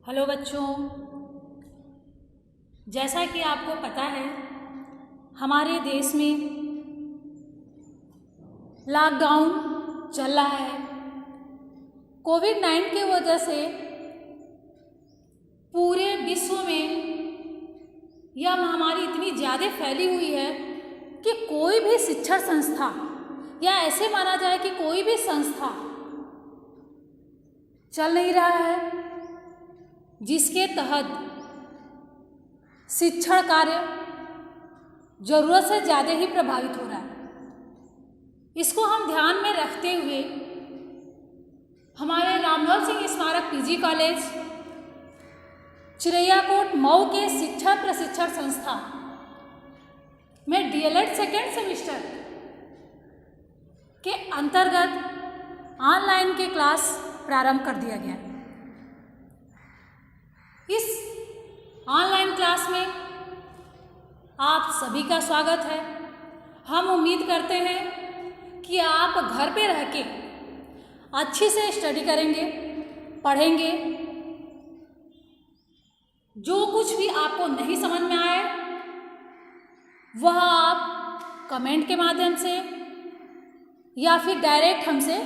Hello बच्चों, जैसा कि आपको पता है हमारे देश में लॉकडाउन चल रहा है। कोविड-19 की वजह से पूरे विश्व में यह महामारी इतनी ज़्यादा फैली हुई है कि कोई भी शिक्षण संस्था या ऐसे माना जाए कि कोई भी संस्था चल नहीं रहा है जिसके तहत शिक्षण कार्य ज़रूरत से ज़्यादा ही प्रभावित हो रहा है। इसको हम ध्यान में रखते हुए हमारे रामलोल सिंह स्मारक पीजी कॉलेज चिरैयाकोट मऊ के शिक्षण प्रशिक्षण संस्था में डीएलएड सेकेंड सेमेस्टर के अंतर्गत ऑनलाइन के क्लास प्रारंभ कर दिया गया। इस ऑनलाइन क्लास में आप सभी का स्वागत है। हम उम्मीद करते हैं कि आप घर पे रह के अच्छी से स्टडी करेंगे, पढ़ेंगे। जो कुछ भी आपको नहीं समझ में आए वह आप कमेंट के माध्यम से या फिर डायरेक्ट हमसे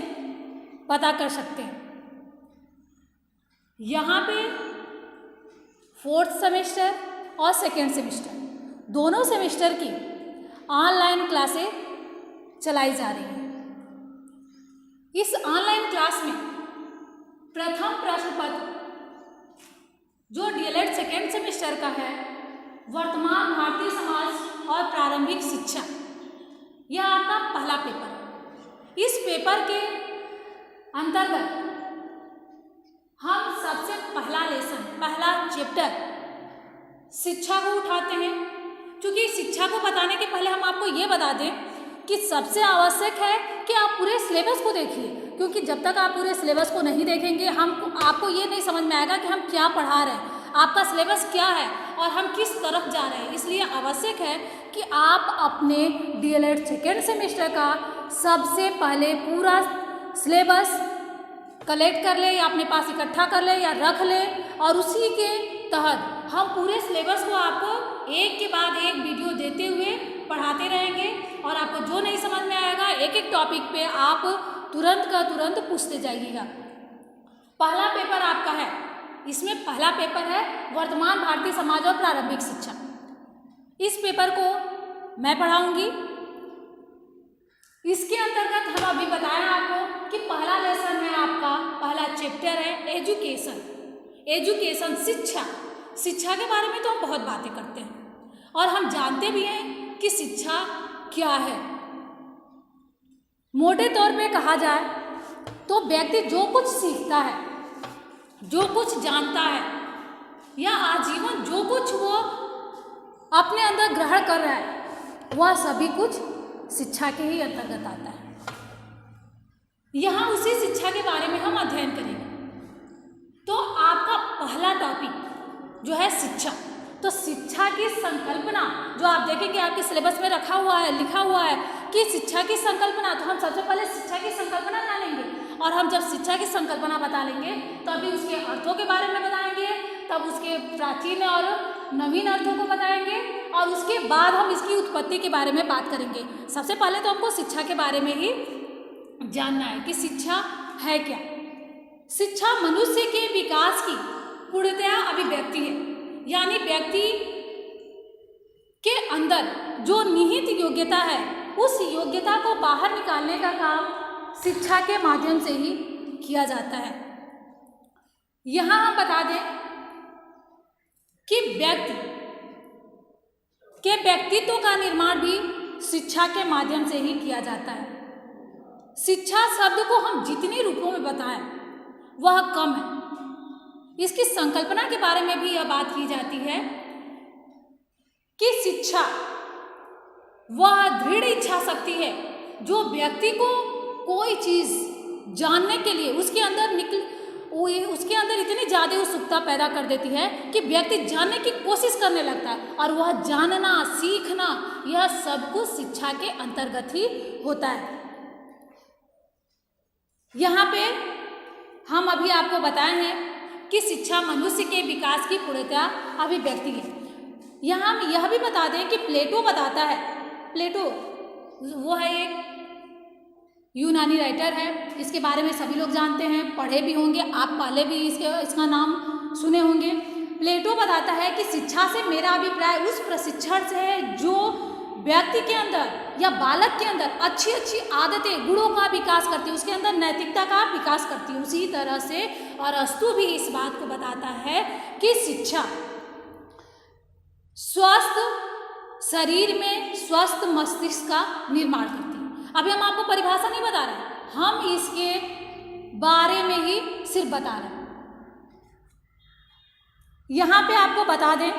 पता कर सकते हैं। यहाँ पे 4th सेमेस्टर और 2nd सेमेस्टर दोनों सेमेस्टर की ऑनलाइन क्लासें चलाई जा रही हैं। इस ऑनलाइन क्लास में प्रथम प्रश्न पत्र जो डीएलएड सेकेंड सेमेस्टर का है, वर्तमान भारतीय समाज और प्रारंभिक शिक्षा, यह आपका पहला पेपर है। इस पेपर के अंतर्गत हम सबसे पहला लेसन, पहला चैप्टर शिक्षा को उठाते हैं। क्योंकि शिक्षा को बताने के पहले हम आपको ये बता दें कि सबसे आवश्यक है कि आप पूरे सिलेबस को देखिए, क्योंकि जब तक आप पूरे सिलेबस को नहीं देखेंगे आपको ये नहीं समझ में आएगा कि हम क्या पढ़ा रहे हैं, आपका सिलेबस क्या है और हम किस तरफ जा रहे हैं। इसलिए आवश्यक है कि आप अपने डीएलएड सेकेंड सेमेस्टर का सबसे पहले पूरा सिलेबस कलेक्ट कर ले या अपने पास इकट्ठा कर ले या रख ले, और उसी के तहत हम पूरे सिलेबस को आपको एक के बाद एक वीडियो देते हुए पढ़ाते रहेंगे। और आपको जो नहीं समझ में आएगा एक एक टॉपिक पे आप तुरंत का तुरंत पूछते जाइएगा। पहला पेपर आपका है, इसमें पहला पेपर है वर्तमान भारतीय समाज और प्रारंभिक शिक्षा। इस पेपर को मैं पढ़ाऊंगी। इसके अंतर्गत हम अभी बताएं आपको कि पहला लेसन है आपका, पहला चैप्टर है एजुकेशन शिक्षा। शिक्षा के बारे में तो हम बहुत बातें करते हैं और हम जानते भी हैं कि शिक्षा क्या है। मोटे तौर पे कहा जाए तो व्यक्ति जो कुछ सीखता है, जो कुछ जानता है या आजीवन जो कुछ वो अपने अंदर ग्रहण कर रहा है, वह सभी कुछ शिक्षा के ही अंतर्गत आता है। यहाँ उसी शिक्षा के बारे में हम अध्ययन करेंगे। तो आपका पहला टॉपिक जो है शिक्षा, तो शिक्षा की संकल्पना जो आप देखेंगे आपके सिलेबस में रखा हुआ है, लिखा हुआ है कि शिक्षा की संकल्पना। तो हम सबसे पहले शिक्षा की संकल्पना जानेंगे, और हम जब शिक्षा की संकल्पना बता लेंगे तो अभी उसके अर्थों के बारे में बताएंगे, तब उसके प्राचीन और नवीन अर्थों को बताएंगे, और उसके बाद हम इसकी उत्पत्ति के बारे में बात करेंगे। सबसे पहले तो हमको शिक्षा के बारे में ही जानना है कि शिक्षा है क्या। शिक्षा मनुष्य के विकास की पूर्णतया अभिव्यक्ति है, यानी व्यक्ति के अंदर जो निहित योग्यता है उस योग्यता को बाहर निकालने का काम शिक्षा के माध्यम से ही किया जाता है। यहाँ हम बता दें कि व्यक्ति के व्यक्तित्व का निर्माण भी शिक्षा के माध्यम से ही किया जाता है। शिक्षा शब्द को हम जितने रूपों में बताएं वह कम है। इसकी संकल्पना के बारे में भी यह बात की जाती है कि शिक्षा वह दृढ़ इच्छा शक्ति है जो व्यक्ति को कोई चीज जानने के लिए उसके अंदर इतनी ज़्यादा उत्सुकता पैदा कर देती है कि व्यक्ति जानने की कोशिश करने लगता है, और वह जानना सीखना यह सब कुछ शिक्षा के अंतर्गत ही होता है। यहाँ पे हम अभी आपको बताए हैं कि शिक्षा मनुष्य के विकास की पूर्णतया अभिव्यक्ति है। यहाँ हम यह भी बता दें कि प्लेटो बताता है, प्लेटो वो है एक यूनानी राइटर है, इसके बारे में सभी लोग जानते हैं, पढ़े भी होंगे, आप पहले भी इसका नाम सुने होंगे। प्लेटो बताता है कि शिक्षा से मेरा अभिप्राय उस प्रशिक्षण से है जो व्यक्ति के अंदर या बालक के अंदर अच्छी अच्छी आदतें, गुणों का विकास करती है, उसके अंदर नैतिकता का विकास करती है। उसी तरह से अरस्तु भी इस बात को बताता है कि शिक्षा स्वस्थ शरीर में स्वस्थ मस्तिष्क का निर्माण करती है। अभी हम आपको परिभाषा नहीं बता रहे, हम इसके बारे में ही सिर्फ बता रहे हैं। यहाँ पे आपको बता दें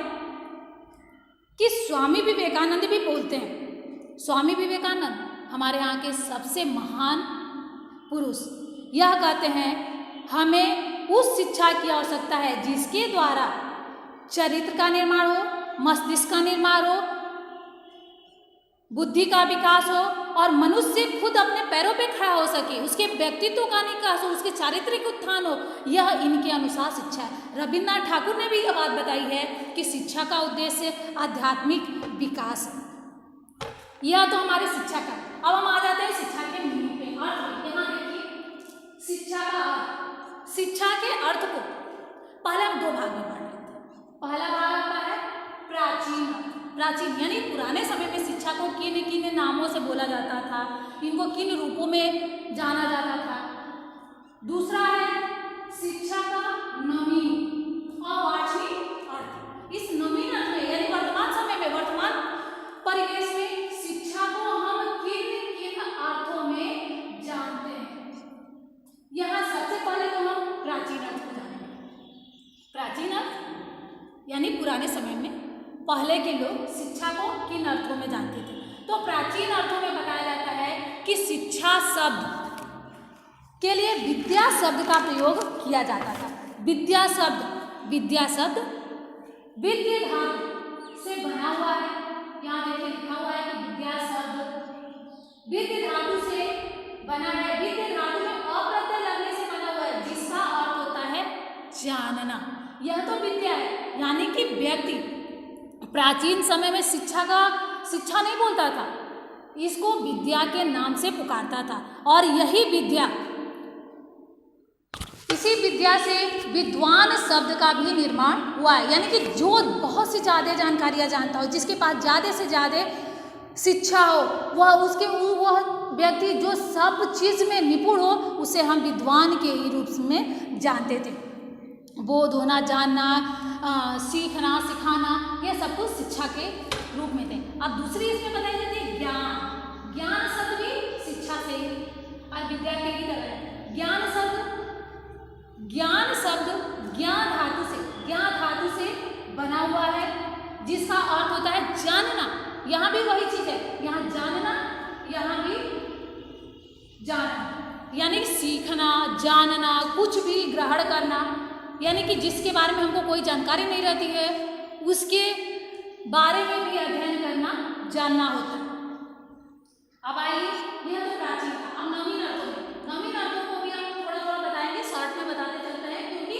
कि स्वामी विवेकानंद भी बोलते हैं, स्वामी विवेकानंद हमारे यहाँ के सबसे महान पुरुष, यह कहते हैं हमें उस शिक्षा की आवश्यकता है जिसके द्वारा चरित्र का निर्माण हो, मस्तिष्क का निर्माण हो, बुद्धि का विकास हो और मनुष्य खुद अपने पैरों पे खड़ा हो सके, उसके व्यक्तित्व का विकास हो, उसके चारित्रिक उत्थान हो। यह इनके अनुसार शिक्षा है। रविन्द्रनाथ ठाकुर ने भी यह बात बताई है कि शिक्षा का उद्देश्य आध्यात्मिक विकास है। यह तो हमारे शिक्षा का। अब हम आ जाते हैं शिक्षा के मीनिंग पे, अर्थ। यहाँ देखिए शिक्षा का अर्थ, शिक्षा के अर्थ को पहले हम दो भाग में बांट लेते हैं। पहला भाग आता है प्राचीन अर्थ। प्राचीन यानी पुराने समय में शिक्षा को किन किन नामों से बोला जाता था, इनको किन रूपों में जाना जाता था। दूसरा है शिक्षा का नवीन और वांछनीय अर्थ। इस नवीन अर्थ में यानी वर्तमान समय में, वर्तमान परिवेश में शिक्षा को हम किन किन अर्थों में जानते हैं। यहाँ सबसे पहले तो हम प्राचीन अर्थ को जानेंगे। प्राचीन अर्थ यानी पुराने समय में पहले के लोग शिक्षा को किन अर्थों में जानते थे। तो प्राचीन अर्थों में बताया जाता है कि शिक्षा शब्द के लिए विद्या शब्द का प्रयोग किया जाता था। विद्या शब्द, विद्या शब्द विद्य धातु से बना हुआ है। यहाँ देखिए लिखा हुआ है कि विद्या शब्द विद्य धातु से बना है। विद्य धातु में अप्रत्यय लगने से बना हुआ है, जिसका अर्थ होता है जानना। यह तो विद्या है, यानी कि व्यक्ति प्राचीन समय में शिक्षा नहीं बोलता था, इसको विद्या के नाम से पुकारता था। और यही विद्या, इसी विद्या से विद्वान शब्द का भी निर्माण हुआ है। यानी कि जो बहुत सी ज़्यादा जानकारियाँ जानता हो, जिसके पास ज़्यादा से ज़्यादा शिक्षा हो, वह व्यक्ति जो सब चीज़ में निपुण हो, उसे हम विद्वान के ही रूप में जानते थे। बोध होना, जानना, सीखना, सिखाना, यह सब कुछ शिक्षा के रूप में थे। अब दूसरी इसमें बताई जाती है ज्ञान। ज्ञान शब्द भी शिक्षा से ही और विद्या के ही तरह है। ज्ञान शब्द ज्ञान धातु से बना हुआ है, जिसका अर्थ होता है जानना। यहाँ भी वही चीज है, यहाँ जानना, यहाँ भी जानना, यानी सीखना, जानना, कुछ भी ग्रहण करना, यानी कि जिसके बारे में हमको कोई जानकारी नहीं रहती है, उसके बारे में भी अध्ययन करना, जानना होता है। अब आइए, यह तो प्राचीन था। अब नवीन अर्थों को भी हम थोड़ा थोड़ा बताएंगे, शॉर्ट में बताते चलते हैं, क्योंकि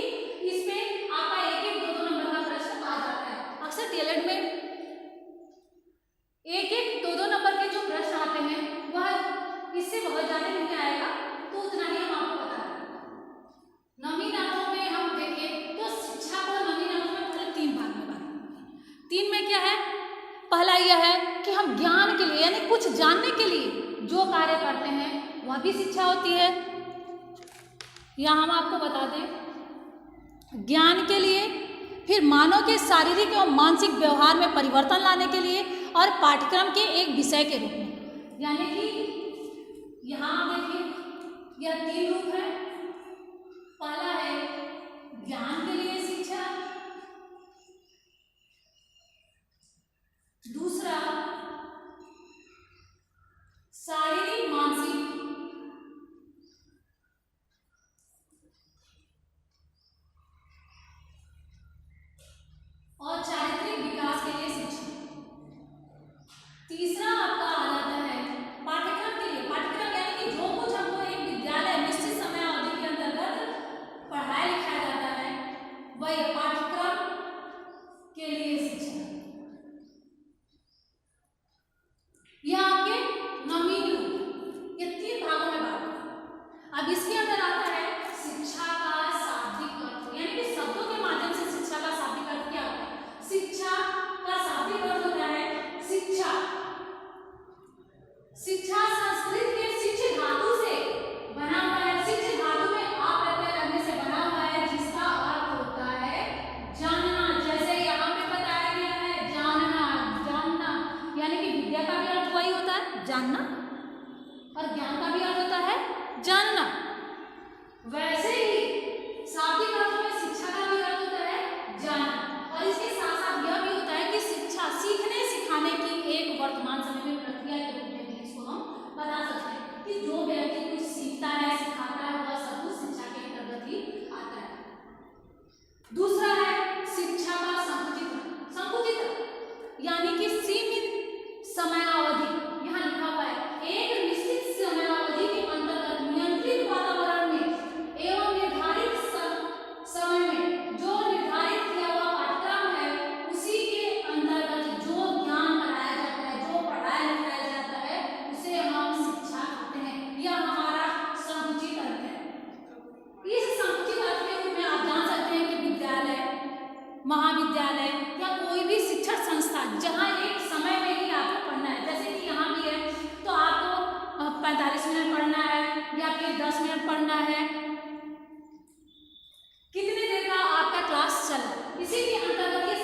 इसमें आपका एक एक दो नंबर का प्रश्न आ जाता है। अक्सर डीएलएड में एक एक दो नंबर के जो प्रश्न आते हैं, वह इससे बहुत ज्यादा नहीं आएगा, तो उतना ही हम आपको बता रहे हैं। नवीन अर्थों में हम देखें तो शिक्षा को नवीन अर्थों में पहले तीन भाग में बांटेंगे। तीन में क्या है? पहला यह है कि हम ज्ञान के लिए, यानी कुछ जानने के लिए जो कार्य करते हैं, वह भी शिक्षा होती है। यहाँ हम आपको बता दें, ज्ञान के लिए, फिर मानव के शारीरिक एवं मानसिक व्यवहार में परिवर्तन लाने के लिए, और पाठ्यक्रम के एक विषय के रूप में। यानी कि यहाँ देखिए यह तीन रूप है। पहला है ज्ञान के लिए शिक्षा, दूसरा शारीरिक मानसिक, और चारित्रिक विकास के लिए शिक्षा। तीसरा आपका आ जाता है पाठ्यक्रम के लिए। पाठ्यक्रम यानी कि जो कुछ हमको एक विद्यालय निश्चित समय अवधि महाविद्यालय या कोई भी शिक्षण संस्था जहाँ एक समय में ही आपको पढ़ना है, जैसे कि यहाँ भी है तो आपको 45 मिनट पढ़ना है या फिर 10 मिनट पढ़ना है, कितने देर का आपका क्लास चला, इसी के अंतर्गत ये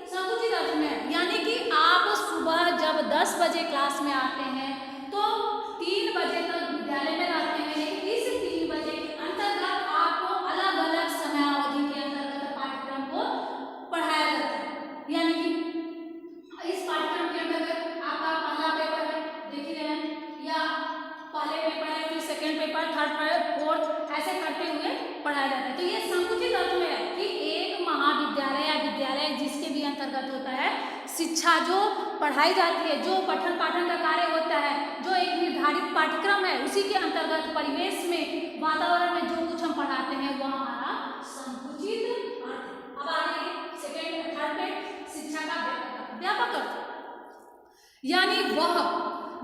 संकुचित अर्थ में है। यानी कि आप सुबह जब 10 बजे क्लास में आते हैं तो 3 बजे तक विद्यालय में रहते हैं, लेकिन इस 3 बजे के अंतर्गत आपको अलग अलग समयावधि के अंतर्गत पाठ्यक्रम को पढ़ाया जाता है। यानी कि इस पाठ्यक्रम के अंतर्गत आपका पहला पेपर है, देख ही रहे हैं, या पहले पेपर है, फिर second paper, third paper, fourth, ऐसे करते हुए पढ़ाया जाता है। तो ये संकुचित अर्थ में है कि एक महाविद्यालय या विद्यालय जिसके भी अंतर्गत होता है शिक्षा जो पढ़ाई जाती है, जो पठन पाठन का कार्य होता है, जो एक निर्धारित पाठ्यक्रम है, उसी के अंतर्गत परिवेश में, वातावरण में जो कुछ हम पढ़ाते हैं वह हमारा संकुचित अर्थ है। अब आ रही सेकेंड थर्ड पे शिक्षा का व्यापक अर्थ, यानी वह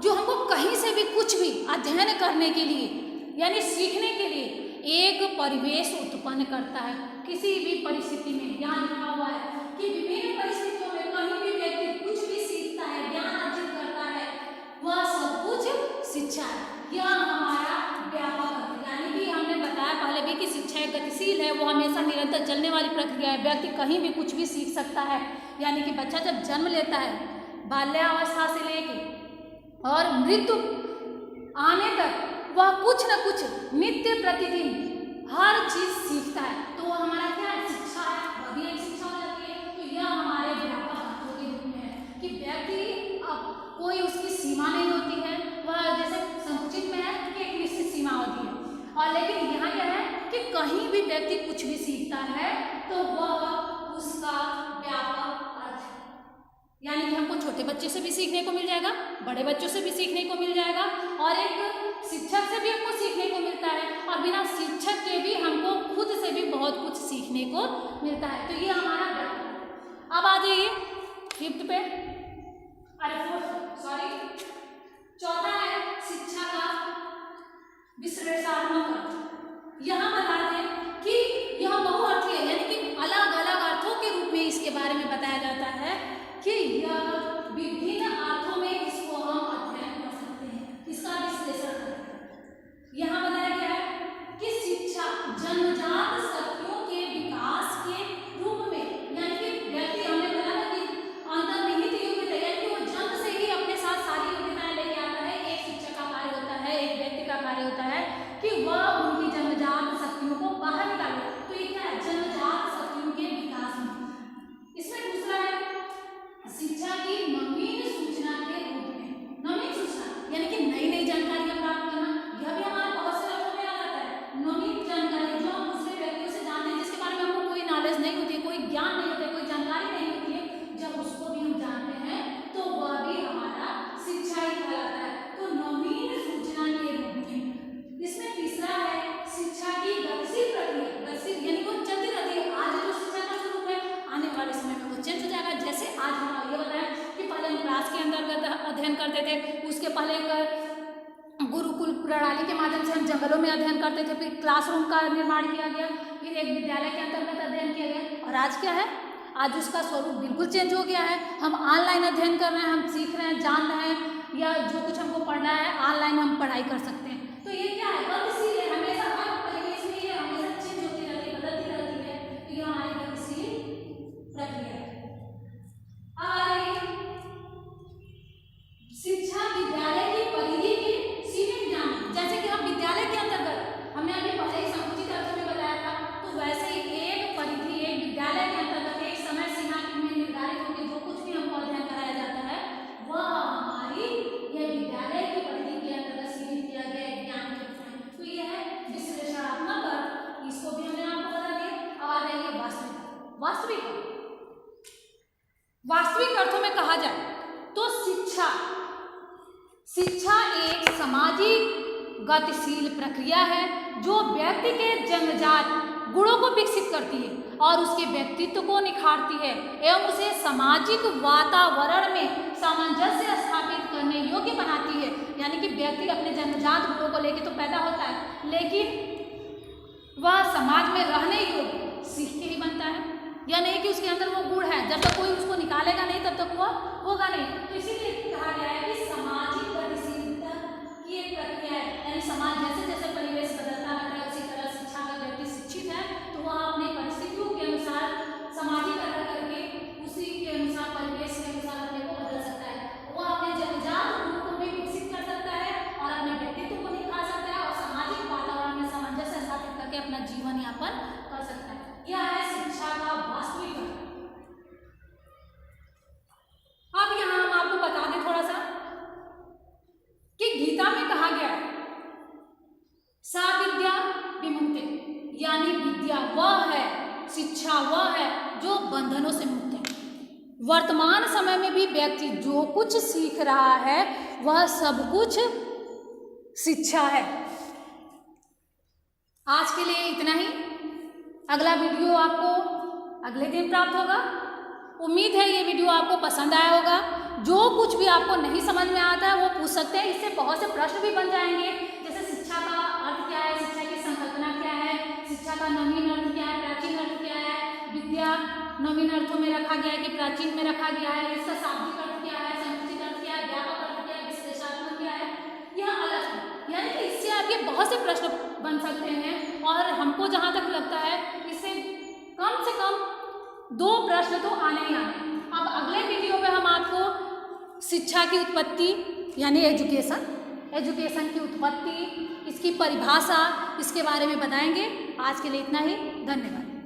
जो हमको कहीं से भी कुछ भी अध्ययन करने के लिए यानी सीखने के लिए एक परिवेश उत्पन्न करता है किसी भी परिस्थिति में। यहाँ लिखा हुआ है कि विभिन्न परिस्थितियों में कहीं भी व्यक्ति कुछ भी सीखता है, ज्ञान अर्जित करता है, वह सब कुछ शिक्षा है। यह हमारा व्यापक अर्थ, यानी कि हमने बताया पहले भी कि शिक्षा एक गतिशील है, वो हमेशा निरंतर चलने वाली प्रक्रिया है। व्यक्ति कहीं भी कुछ भी सीख सकता है। यानी कि बच्चा जब जन्म लेता है, बाल्यावस्था से लेके और मृत्यु आने तक वह कुछ न कुछ नित्य प्रतिदिन हर चीज सीखता है, तो वो हमारा क्या है, शिक्षा है, वह भी एक शिक्षा हो जाती है। तो यह हमारे व्यापक अर्थों के रूप में है कि व्यक्ति अब कोई उसकी सीमा नहीं होती है, वह जैसे संकुचित में है कि एक निश्चित सीमा होती है, और लेकिन यहाँ यह है कि कहीं भी व्यक्ति कुछ भी सीखता है तो वह उसका व्यापक अर्थ है। यानी कि हमको छोटे बच्चे से भी सीखने को मिल जाएगा, बड़े बच्चों से भी सीखने को मिल जाएगा, और एक शिक्षक से भी हमको सीखने को मिलता है, और बिना शिक्षक के भी हमको खुद से भी बहुत कुछ सीखने को मिलता है। तो ये हमारा व्यापक। अब आ जाइए फिफ्थ पे, अरे फोर्थ सॉरी, चौथा है शिक्षा का विश्लेषणात्मक अर्थ। यहाँ बताते हैं कि यह बहुअर्थीय है, यानी कि अलग अलग अर्थों के रूप में इसके बारे में बताया जाता है कि यह विभिन्न अर्थों में इसको हम अध्ययन कर सकते हैं, इसका विश्लेषण करते हैं। यहाँ बताया गया है कि शिक्षा जन्मजात शक्तियों के विकास के रूप में, यानी कि व्यक्ति, हमने बताया कि अंतर्निहित योग्यता, यानी कि वो जन्म से ही अपने साथ सारी योग्यताएं लेके आता है। एक शिक्षक का कार्य होता है, एक व्यक्ति का कार्य होता है कि वह उनकी जन्मजात शक्तियों को बाहर निकाले। तो ये क्या है, जन्मजात शक्तियों के विकास में। इसमें दूसरा है शिक्षा की नवीन सूचना के रूप में। नवीन सूचना यानी कि नई नई जानकारियां प्राप्त करना, यह भी हमारे बहुत से अर्थों में आ जाता है। नवीन जानकारी जो हम दूसरे व्यक्तियों से जानते हैं, जिसके बारे में हमको कोई नॉलेज नहीं होती है, कोई ज्ञान नहीं होता है, कोई जानकारी नहीं होती है, जब उसको भी हम जानते हैं तो वह भी हमारा शिक्षा ही कहलाता है। तो नवीन सूचना के रूप में। इसमें तीसरा है शिक्षा की गतिशील प्रक्रिया। गतिशील यानी वो चलती रहती है। आज जो शिक्षा का स्वरूप है, आने वाले समय में वो चेंज हो जाएगा। जैसे आज हम ये बताया कि पहले हम क्लास के अंतर्गत अध्ययन करते थे, उसके पहले एक गुरुकुल प्रणाली के माध्यम से हम जंगलों में अध्ययन करते थे, फिर क्लासरूम का निर्माण किया गया, फिर एक विद्यालय के अंतर्गत अध्ययन किया गया, और आज क्या है, आज उसका स्वरूप बिल्कुल चेंज हो गया है। हम ऑनलाइन अध्ययन कर रहे हैं, हम सीख रहे हैं, जान रहे हैं, या जो कुछ हमको पढ़ना है ऑनलाइन हम पढ़ाई कर सकते हैं। तो ये क्या है, गतिशील है, हमेशा हर परिवेश में ये हमेशा चेंज होती रहती है, बदलती रहती है। तो ये हमारी गतिशील प्रक्रिया है। अब आ रही शिक्षा विद्यालय की परिधि के सीमित ज्ञान। जैसे कि हम विद्यालय के अंतर्गत, हमने अभी पहले ही संकुचित अर्थ में बताया था, तो वैसे ही एक परिधि, एक विद्यालय के अंतर्गत एक समय सीमा में निर्धारित होकर जो कुछ भी हमको अध्ययन कराया जाता है, वह हमारी यह विद्यालय की परिधि के अंतर्गत सीमित किया गया ज्ञान के रूप में। तो यह है विश्लेषणात्मक अर्थ, इसको भी हमने आपको बता दिया। अब आ जाइए वास्तविक। वास्तविक अर्थों में कहा जाए तो शिक्षा एक सामाजिक गतिशील प्रक्रिया है जो व्यक्ति के जन्मजात गुणों को विकसित करती है और उसके व्यक्तित्व को निखारती है एवं उसे सामाजिक वातावरण में सामंजस्य स्थापित करने योग्य बनाती है। यानी कि व्यक्ति अपने जन्मजात गुणों को लेकर तो पैदा होता है, लेकिन वह समाज में रहने योग्य सीख के ही बनता है। या नहीं कि उसके अंदर वो गुण है, जब तक कोई उसको निकालेगा नहीं तब तक वो होगा नहीं। तो इसीलिए कहा गया है कि सामाजिक गतिशीलता की एक प्रक्रिया है, यानी समाज जैसे जैसे परिवेश बदलता रहता है उसी तरह शिक्षा का व्यक्ति शिक्षित है तो वह अपनी परिस्थितियों के अनुसार समाजीकरण करके उसी के अनुसार परिवेश के अनुसार अपने को बदल सकता है। वह अपने जन्मजात गुण को भी विकसित कर सकता है और अपने व्यक्तित्व को निखार सकता है और सामाजिक वातावरण में सामंजस्य स्थापित करके अपना जीवन यापन कर सकता है। यह है शिक्षा का वास्तविक अर्थ। अब यहाँ हम आपको बता दें थोड़ा सा कि गीता में कहा गया है सा विद्या विमुक्ते, यानी विद्या वह है, शिक्षा वह है जो बंधनों से मुक्त है। वर्तमान समय में भी व्यक्ति जो कुछ सीख रहा है वह सब कुछ शिक्षा है। आज के लिए इतना ही। अगला वीडियो आपको अगले दिन प्राप्त होगा। उम्मीद है ये वीडियो आपको पसंद आया होगा। जो कुछ भी आपको नहीं समझ में आता है वो पूछ सकते हैं, इससे बहुत से प्रश्न भी बन जाएंगे, जैसे शिक्षा का अर्थ क्या है, शिक्षा की संकल्पना क्या है, शिक्षा का नवीन अर्थ क्या है, प्राचीन अर्थ क्या है, विद्या नवीन अर्थों में रखा गया है कि प्राचीन में रखा गया है, इसका शाब्दिक अर्थ क्या है, समुचित अर्थ क्या है, व्यापक अर्थ क्या है, विश्लेषणात्मक क्या है, यह अलग है। यानी कि इससे आपके बहुत से प्रश्न बन सकते हैं और हमको जहाँ तक लगता है इससे कम से कम 2 प्रश्न तो आने ही आने। अब अगले वीडियो में हम आपको शिक्षा की उत्पत्ति यानी एजुकेशन की उत्पत्ति, इसकी परिभाषा, इसके बारे में बताएंगे। आज के लिए इतना ही। धन्यवाद।